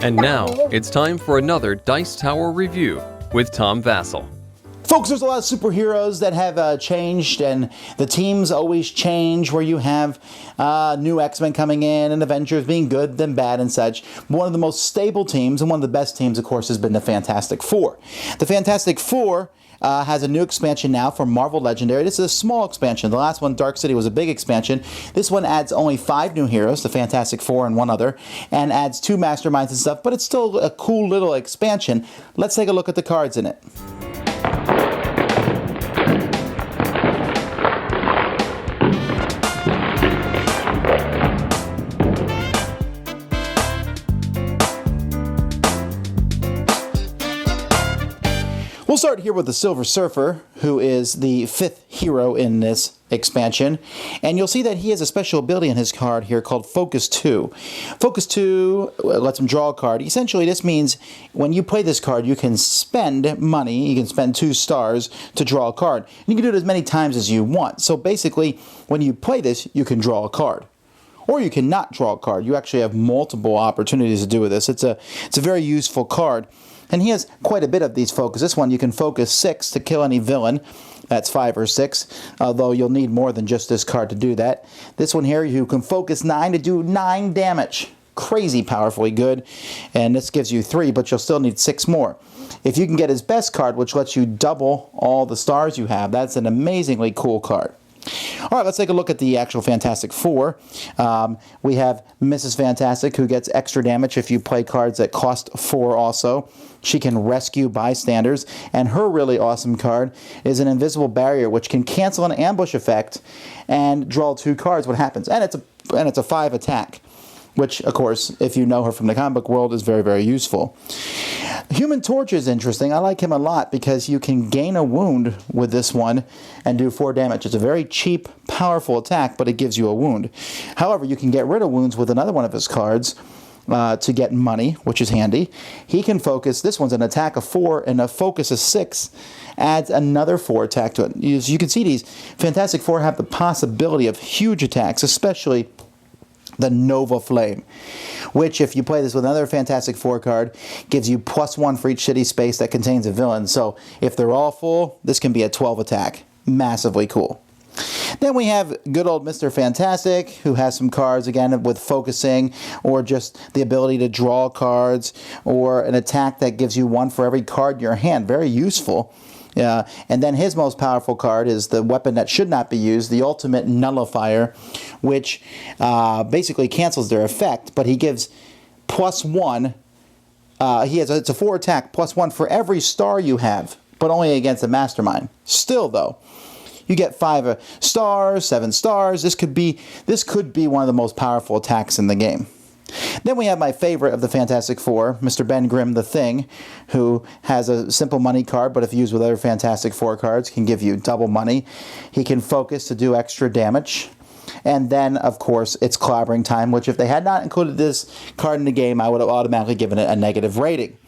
And now, it's time for another Dice Tower review with Tom Vasel. Folks, there's a lot of superheroes that have changed, and the teams always change, where you have new X-Men coming in and Avengers being good, then bad and such. One of the most stable teams, and one of the best teams, of course, has been the Fantastic Four. The Fantastic Four has a new expansion now for Marvel Legendary. This is a small expansion. The last one, Dark City, was a big expansion. This one adds only 5 new heroes, the Fantastic Four and one other, and adds 2 masterminds and stuff, but it's still a cool little expansion. Let's take a look at the cards in it. We'll start here with the Silver Surfer, who is the 5th hero in this expansion. And you'll see that he has a special ability in his card here called Focus 2. Focus 2 lets him draw a card. Essentially, this means when you play this card, you can spend money. You can spend 2 stars to draw a card. And you can do it as many times as you want. So basically, when you play this, you can draw a card. Or you can not draw a card. You actually have multiple opportunities to do with this. It's a very useful card. And he has quite a bit of these focus. This one, you can focus 6 to kill any villain. That's 5 or 6, although you'll need more than just this card to do that. This one here, you can focus 9 to do 9 damage. Crazy powerfully good. And this gives you 3, but you'll still need 6 more. If you can get his best card, which lets you double all the stars you have, that's an amazingly cool card. All right, let's take a look at the actual Fantastic Four. We have Mrs. Fantastic, who gets extra damage if you play cards that cost 4 also. She can rescue bystanders, and her really awesome card is an invisible barrier, which can cancel an ambush effect and draw 2 cards. What happens? And it's a 5 attack, which, of course, if you know her from the comic book world, is very, very useful. Human Torch is interesting. I like him a lot because you can gain a wound with this one and do 4 damage. It's a very cheap, powerful attack, but it gives you a wound. However, you can get rid of wounds with another one of his cards to get money, which is handy. He can focus. This one's an attack of 4 and a focus of 6. Adds another 4 attack to it. As you can see, these Fantastic Four have the possibility of huge attacks, especially the Nova Flame, which, if you play this with another Fantastic Four card, gives you +1 for each city space that contains a villain. So if they're all full, this can be a 12 attack. Massively cool. Then we have good old Mr. Fantastic, who has some cards, again, with focusing, or just the ability to draw cards, or an attack that gives you 1 for every card in your hand. Very useful. And then his most powerful card is the weapon that should not be used, the Ultimate Nullifier, which basically cancels their effect, but he gives +1. It's a 4 attack, +1 for every star you have, but only against a mastermind. Still, though, you get 5 stars, 7 stars. This could be one of the most powerful attacks in the game. Then we have my favorite of the Fantastic Four, Mr. Ben Grimm the Thing, who has a simple money card, but if used with other Fantastic Four cards, can give you double money. He can focus to do extra damage. And then, of course, it's clobbering time, which if they had not included this card in the game, I would have automatically given it a negative rating.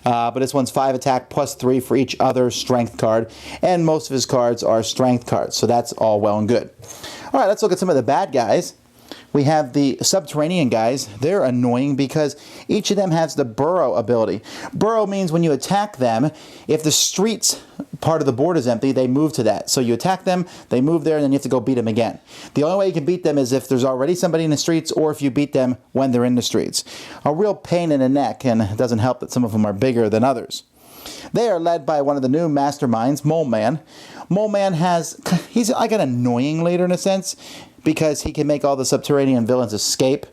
But this one's 5 attack +3 for each other strength card, and most of his cards are strength cards, so that's all well and good. All right, let's look at some of the bad guys. We have the subterranean guys. They're annoying because each of them has the burrow ability. Burrow means when you attack them, if the streets part of the board is empty, they move to that. So you attack them, they move there, and then you have to go beat them again. The only way you can beat them is if there's already somebody in the streets, or if you beat them when they're in the streets. A real pain in the neck, and it doesn't help that some of them are bigger than others. They are led by one of the new masterminds, Mole Man. Mole Man he's like an annoying leader in a sense, because he can make all the subterranean villains escape,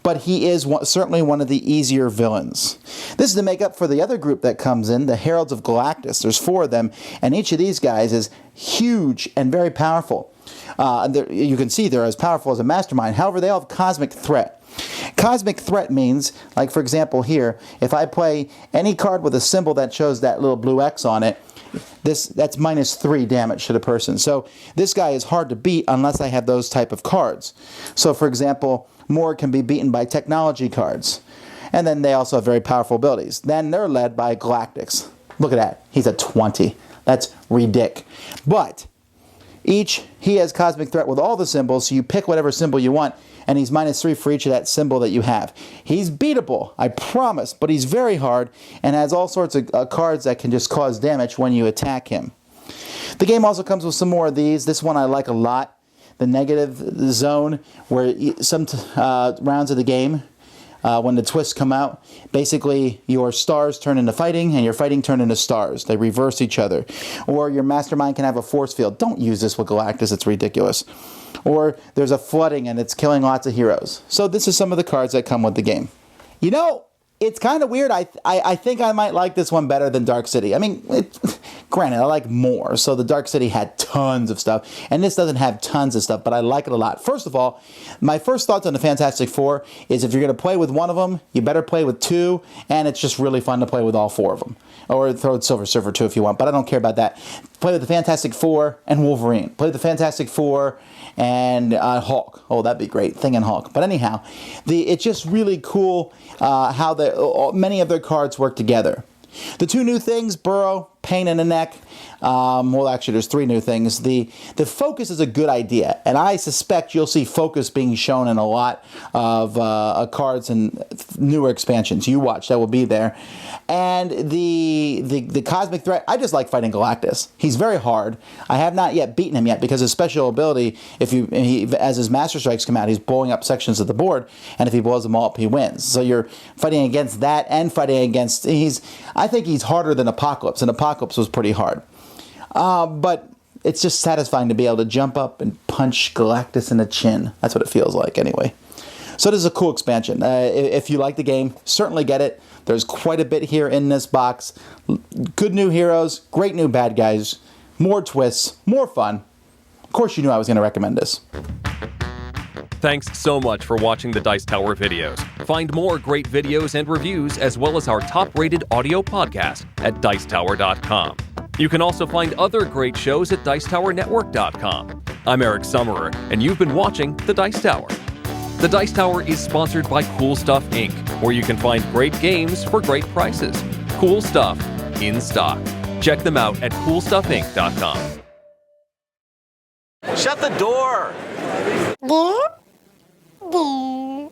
but he is certainly one of the easier villains. This is to make up for the other group that comes in, the Heralds of Galactus. There's 4 of them, and each of these guys is huge and very powerful. You can see they're as powerful as a mastermind. However, they all have cosmic threat. Cosmic threat means, like for example here, if I play any card with a symbol that shows that little blue X on it, that's -3 damage to the person. So this guy is hard to beat unless I have those type of cards. So for example, Moore can be beaten by technology cards. And then they also have very powerful abilities. Then they're led by Galactics. Look at that. He's a 20. That's ridiculous. But He has Cosmic Threat with all the symbols, so you pick whatever symbol you want, and he's -3 for each of that symbol that you have. He's beatable, I promise, but he's very hard and has all sorts of cards that can just cause damage when you attack him. The game also comes with some more of these. This one I like a lot. The negative zone, where some rounds of the game, when the twists come out, basically your stars turn into fighting and your fighting turn into stars. They reverse each other. Or your mastermind can have a force field. Don't use this with Galactus, it's ridiculous. Or there's a flooding and it's killing lots of heroes. So this is some of the cards that come with the game. You know, it's kind of weird. I think I might like this one better than Dark City. I mean, granted, I like more. So the Dark City had tons of stuff, and this doesn't have tons of stuff, but I like it a lot. First of all, my first thoughts on the Fantastic Four is if you're going to play with one of them, you better play with two, and it's just really fun to play with all four of them. Or throw Silver Surfer too if you want, but I don't care about that. Play with the Fantastic Four and Wolverine. Play with the Fantastic Four and Hulk. Oh, that'd be great. Thing and Hulk. But anyhow, it's just really cool how many of their cards work together. The two new things, Burrow, pain in the neck. Well, actually, there's three new things. The focus is a good idea, and I suspect you'll see focus being shown in a lot of cards and newer expansions. You watch, that will be there. And the Cosmic Threat, I just like fighting Galactus. He's very hard. I have not yet beaten him yet because his special ability, as his Master Strikes come out, he's blowing up sections of the board, and if he blows them all up, he wins. So you're fighting against that and fighting against... I think he's harder than Apocalypse, and Apocalypse was pretty hard. But it's just satisfying to be able to jump up and punch Galactus in the chin. That's what it feels like anyway. So this is a cool expansion. If you like the game, certainly get it. There's quite a bit here in this box. Good new heroes, great new bad guys, more twists, more fun. Of course you knew I was going to recommend this. Thanks so much for watching the Dice Tower videos. Find more great videos and reviews, as well as our top-rated audio podcast at Dicetower.com. You can also find other great shows at Dicetowernetwork.com. I'm Eric Summerer, and you've been watching The Dice Tower. The Dice Tower is sponsored by Cool Stuff Inc., where you can find great games for great prices. Cool stuff in stock. Check them out at CoolStuffInc.com. Shut the door! There.